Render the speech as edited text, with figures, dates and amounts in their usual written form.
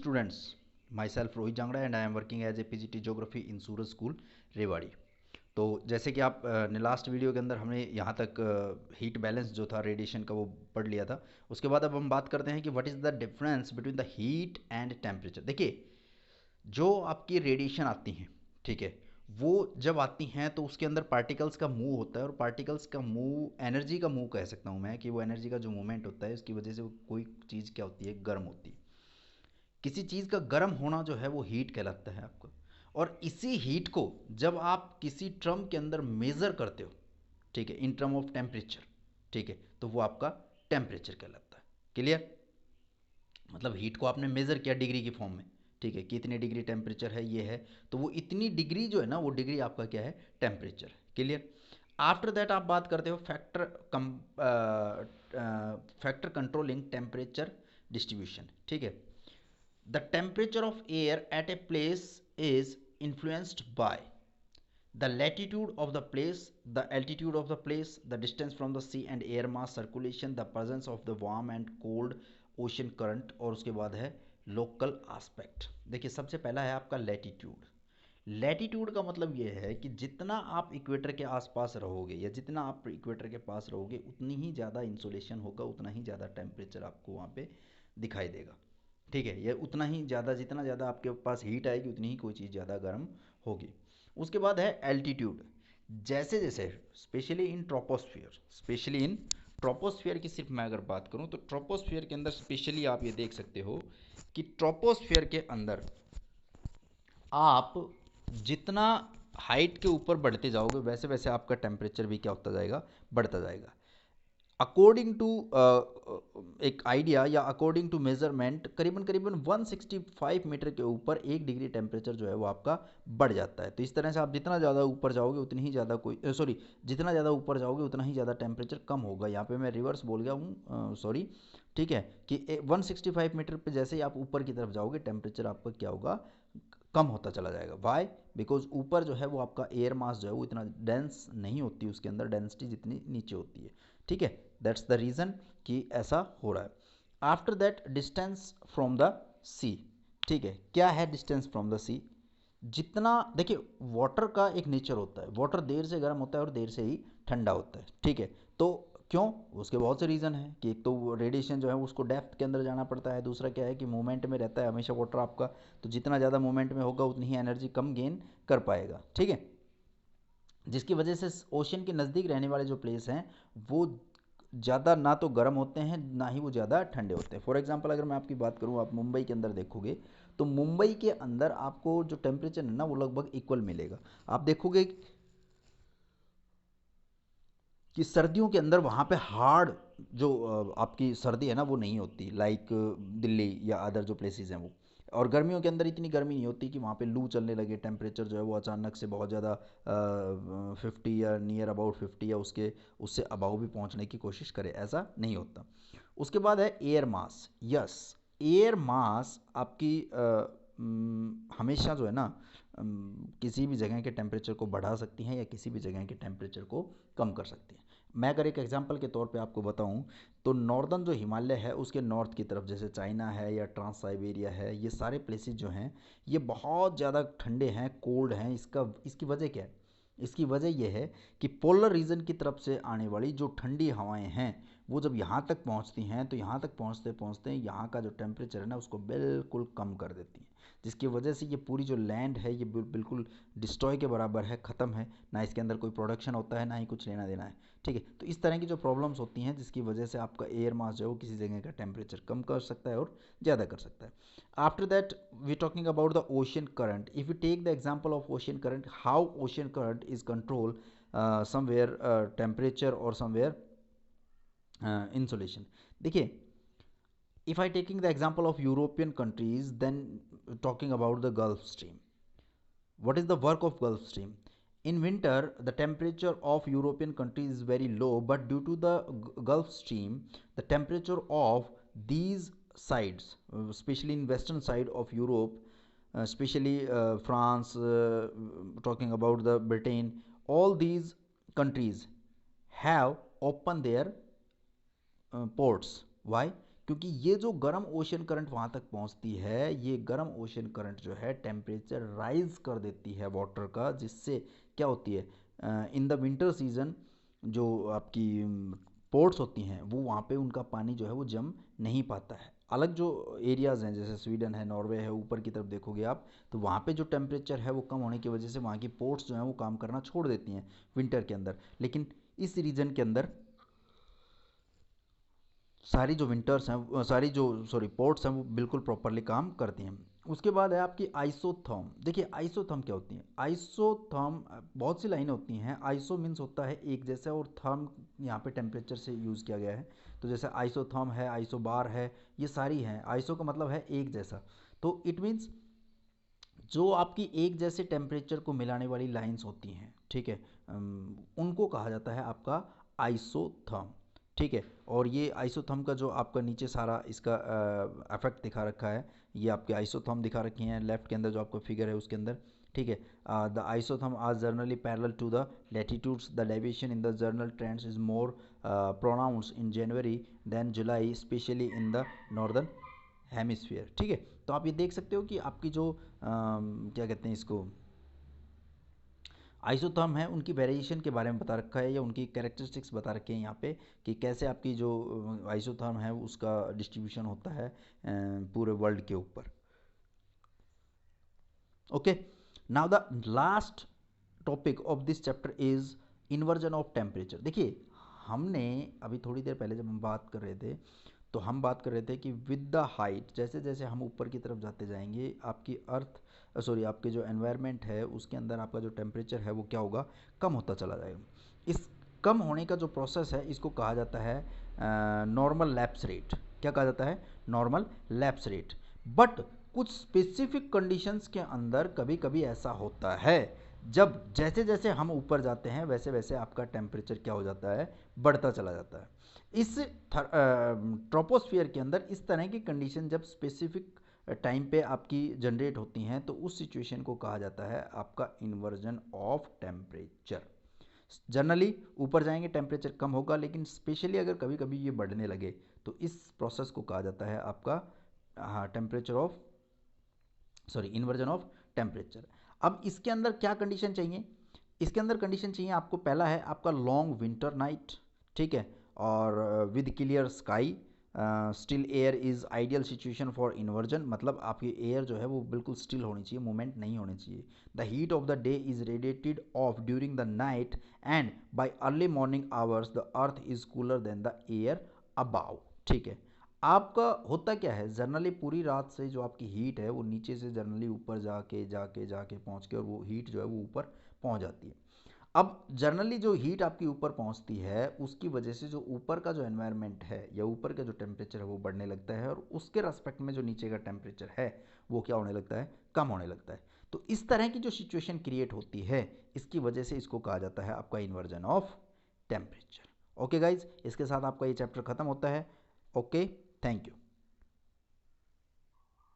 students, myself Rohit Jangra and I am working as a PGT Geography in Suraj school Rewari. तो जैसे कि आप ने लास्ट वीडियो के अंदर हमने यहाँ तक हीट बैलेंस जो था रेडिएशन का वो पढ़ लिया था। उसके बाद अब हम बात करते हैं कि what is the difference between the heat and temperature. देखिए, जो आपकी रेडिएशन आती हैं, ठीक है, वो जब आती हैं तो उसके अंदर पार्टिकल्स का मूव होता है, और पार्टिकल्स का मूव, एनर्जी का मूव कह सकता हूँ मैं, कि वो एनर्जी का जो मूवमेंट होता है उसकी वजह से वो कोई चीज़ क्या होती है, गर्म होती है। किसी चीज़ का गर्म होना जो है वो हीट कहलाता है आपका। और इसी हीट को जब आप किसी टर्म के अंदर मेज़र करते हो, ठीक है, इन टर्म ऑफ टेम्परेचर, ठीक है, तो वो आपका टेम्परेचर कहलाता है। क्लियर? मतलब हीट को आपने मेज़र किया डिग्री की फॉर्म में, ठीक है, कि इतनी डिग्री टेम्परेचर है, ये है, तो वो इतनी डिग्री जो है ना, वो डिग्री आपका क्या है, टेम्परेचर। क्लियर? आफ्टर दैट आप बात करते हो फैक्टर कंट्रोलिंग टेम्परेचर डिस्ट्रीब्यूशन, ठीक है। The temperature of air at a place is influenced by the latitude of the place, the altitude of the place, the distance from the sea and air mass circulation, the presence of the warm and cold ocean current, और उसके बाद है local aspect. देखिए, सबसे पहला है आपका latitude. Latitude का मतलब ये है कि जितना आप इक्वेटर के आसपास रहोगे या जितना आप इक्वेटर के पास रहोगे उतनी ही ज़्यादा इंसोलेशन होगा, उतना ही ज़्यादा टेम्परेचर आपको वहाँ पे दिखाई देगा। ठीक है, ये उतना ही ज़्यादा, जितना ज़्यादा आपके पास हीट आएगी उतनी ही कोई चीज़ ज़्यादा गर्म होगी। उसके बाद है एल्टीट्यूड। जैसे जैसे स्पेशली इन ट्रोपोस्फियर की सिर्फ मैं अगर बात करूं तो ट्रोपोस्फियर के अंदर स्पेशली आप ये देख सकते हो कि ट्रोपोस्फियर के अंदर आप जितना हाइट के ऊपर बढ़ते जाओगे वैसे वैसे आपका टेम्परेचर भी क्या होता जाएगा, बढ़ता जाएगा। अकॉर्डिंग टू एक आइडिया या अकॉर्डिंग टू मेजरमेंट, करीबन करीबन 165 मीटर के ऊपर 1 डिग्री टेम्परेचर जो है वो आपका बढ़ जाता है। तो इस तरह से आप जितना ज़्यादा ऊपर जाओगे उतनी ही ज़्यादा जितना ज़्यादा ऊपर जाओगे उतना ही ज़्यादा टेम्परेचर कम होगा। यहाँ पे मैं रिवर्स बोल गया हूँ, सॉरी, ठीक है, कि 165 मीटर पे जैसे ही आप ऊपर की तरफ जाओगे टेम्परेचर आपका क्या होगा, कम होता चला जाएगा। वाई? बिकॉज ऊपर जो है वो आपका एयर मास जो है वो इतना डेंस नहीं होती, उसके अंदर डेंसिटी जितनी नीचे होती है। ठीक है, दैट्स द रीज़न कि ऐसा हो रहा है। After that distance from the sea. ठीक है, क्या है डिस्टेंस फ्रॉम द सी? जितना, देखिए, वाटर का एक नेचर होता है, वाटर देर से गर्म होता है और देर से ही ठंडा होता है। ठीक है, तो क्यों? उसके बहुत से रीज़न हैं कि एक तो रेडिएशन जो है उसको डेप्थ के अंदर जाना पड़ता है, दूसरा क्या है कि मूवमेंट में रहता है हमेशा वाटर आपका, तो जितना ज़्यादा मूवमेंट में होगा उतनी ही एनर्जी कम गेन कर पाएगा। ठीक है, जिसकी वजह से ओशन के नज़दीक रहने वाले जो प्लेस हैं वो ज़्यादा ना तो गर्म होते हैं ना ही वो ज़्यादा ठंडे होते हैं। फॉर एग्जांपल अगर मैं आपकी बात करूँ, आप मुंबई के अंदर देखोगे तो मुंबई के अंदर आपको जो टेम्परेचर है ना वो लगभग इक्वल मिलेगा। आप देखोगे कि सर्दियों के अंदर वहाँ पे हार्ड जो आपकी सर्दी है ना वो नहीं होती, लाइक दिल्ली या अदर जो प्लेसेस हैं वो। और गर्मियों के अंदर इतनी गर्मी नहीं होती कि वहाँ पे लू चलने लगे, टेम्परेचर जो है वो अचानक से बहुत ज़्यादा 50 या नियर अबाउट 50 या उससे अबाउ भी पहुँचने की कोशिश करे, ऐसा नहीं होता। उसके बाद है air mass. Yes, air mass आपकी हमेशा जो है ना किसी भी जगह के टेम्परेचर को बढ़ा सकती हैं या किसी भी जगह के टेम्परेचर को कम कर सकती हैं। मैं अगर एक एग्जांपल के तौर पे आपको बताऊं तो नॉर्दर्न जो हिमालय है उसके नॉर्थ की तरफ जैसे चाइना है या ट्रांस साइबेरिया है, ये सारे प्लेसेस जो हैं ये बहुत ज़्यादा ठंडे हैं, कोल्ड हैं। इसकी वजह क्या है? इसकी वजह यह है कि पोलर रीजन की तरफ से आने वाली जो ठंडी हवाएं हैं वो जब यहाँ तक पहुँचती हैं तो यहाँ तक पहुँचते पहुँचते यहाँ का जो टेम्परेचर है ना उसको बिल्कुल कम कर देती हैं, जिसकी वजह से ये पूरी जो लैंड है ये बिल्कुल डिस्ट्रॉय के बराबर है, ख़त्म है, ना इसके अंदर कोई प्रोडक्शन होता है ना ही कुछ लेना देना है। ठीक है, तो इस तरह की जो प्रॉब्लम्स होती हैं जिसकी वजह से आपका एयर मास जो है वो किसी जगह का टेम्परेचर कम कर सकता है और ज़्यादा कर सकता है। After that we talking about the ocean current. If you take the example of ocean current, how ocean current is control somewhere temperature और समवेयर इंसोलेशन। देखिए, if I taking the example of European countries, then talking about the Gulf Stream. What is the work of Gulf Stream? In winter, the temperature of European countries is very low, but due to the Gulf Stream, the temperature of these sides, especially in western side of Europe, especially France, talking about the Britain, all these countries have opened their ports. Why? क्योंकि ये जो गर्म ocean current वहाँ तक पहुँचती है, ये गर्म ओशन करंट जो है टेम्परेचर राइज कर देती है वाटर का, जिससे क्या होती है इन द विंटर सीजन जो आपकी पोर्ट्स होती हैं वो वहाँ पे उनका पानी जो है वो जम नहीं पाता है। अलग जो एरियाज़ हैं जैसे स्वीडन है, नॉर्वे है, ऊपर की तरफ देखोगे आप तो वहाँ पे जो टेम्परेचर है वो कम होने की वजह से वहाँ की पोर्ट्स जो हैं वो काम करना छोड़ देती हैं विंटर के अंदर। लेकिन इस रीजन के अंदर सारी जो विंटर्स हैं, सारी जो सॉरी पोर्ट्स हैं वो बिल्कुल प्रॉपरली काम करती हैं। उसके बाद है आपकी आइसोथर्म। देखिए आइसोथर्म क्या होती है? आइसोथर्म बहुत सी लाइनें होती हैं। आइसो मीन्स होता है एक जैसा, और थर्म यहाँ पे टेम्परेचर से यूज़ किया गया है। तो जैसे आइसोथर्म है, आइसोबार है, ये सारी हैं। आइसो का मतलब है एक जैसा, तो इट मीन्स जो आपकी एक जैसे टेम्परेचर को मिलाने वाली लाइंस होती हैं, ठीक है, उनको कहा जाता है आपका आइसोथर्म। ठीक है, और ये आइसोथर्म का जो आपका नीचे सारा इसका इफेक्ट दिखा रखा है, ये आपके आइसोथर्म दिखा रखे हैं लेफ्ट के अंदर जो आपका फिगर है उसके अंदर। ठीक है, the isotherm are generally parallel to the latitudes. The deviation in the general trends is more pronounced in January than July, especially in the northern hemisphere. ठीक है, तो आप ये देख सकते हो कि आपकी जो क्या कहते हैं इसको, आइसोथर्म है, उनकी वेरिएशन के बारे में बता रखा है, या उनकी कैरेक्टरिस्टिक्स बता रखे हैं यहाँ पे कि कैसे आपकी जो आइसोथर्म है उसका डिस्ट्रीब्यूशन होता है पूरे वर्ल्ड के ऊपर। Okay, now the last topic of this chapter is inversion of temperature. देखिए हमने अभी थोड़ी देर पहले जब हम बात कर रहे थे तो हम बात कर रहे थे कि विद द हाइट, जैसे जैसे हम ऊपर की तरफ जाते जाएंगे आपकी अर्थ सॉरी आपके जो एनवायरनमेंट है उसके अंदर आपका जो टेम्परेचर है वो क्या होगा, कम होता चला जाएगा। इस कम होने का जो प्रोसेस है इसको कहा जाता है नॉर्मल लैप्स रेट। क्या कहा जाता है? Normal lapse rate. बट कुछ स्पेसिफिक कंडीशंस के अंदर कभी कभी ऐसा होता है जब जैसे जैसे हम ऊपर जाते हैं वैसे वैसे आपका टेम्परेचर क्या हो जाता है, बढ़ता चला जाता है। इस ट्रोपोस्फियर के अंदर इस तरह की कंडीशन जब स्पेसिफिक टाइम पे आपकी जनरेट होती हैं तो उस सिचुएशन को कहा जाता है आपका इन्वर्जन ऑफ टेम्परेचर। जनरली ऊपर जाएंगे टेम्परेचर कम होगा, लेकिन स्पेशली अगर कभी कभी ये बढ़ने लगे तो इस प्रोसेस को कहा जाता है आपका हाँ temperature of sorry inversion of temperature. अब इसके अंदर क्या कंडीशन चाहिए? इसके अंदर कंडीशन चाहिए आपको, पहला है आपका लॉन्ग विंटर नाइट, ठीक है, और with clear sky, still air is ideal situation for inversion. मतलब आपकी एयर जो है वो बिल्कुल स्टिल होनी चाहिए, मूवमेंट नहीं होनी चाहिए। The heat of the day is radiated of during the night and bye early morning hours the earth is cooler than the air above. ठीक है, आपका होता क्या है जनरली पूरी रात से जो आपकी हीट है वो नीचे से जनरली ऊपर जाके जाके जाके पहुंच के और वो हीट जो है वो ऊपर पहुंच जाती है। अब जनरली जो हीट आपकी ऊपर पहुंचती है उसकी वजह से जो ऊपर का जो एनवायरनमेंट है या ऊपर का जो टेम्परेचर है वो बढ़ने लगता है, और उसके रेस्पेक्ट में जो नीचे का टेम्परेचर है वो क्या होने लगता है, कम होने लगता है। तो इस तरह की जो सिचुएशन क्रिएट होती है इसकी वजह से इसको कहा जाता है आपका inversion of temperature. Okay guys, इसके साथ आपका ये चैप्टर खत्म होता है। Okay, thank you.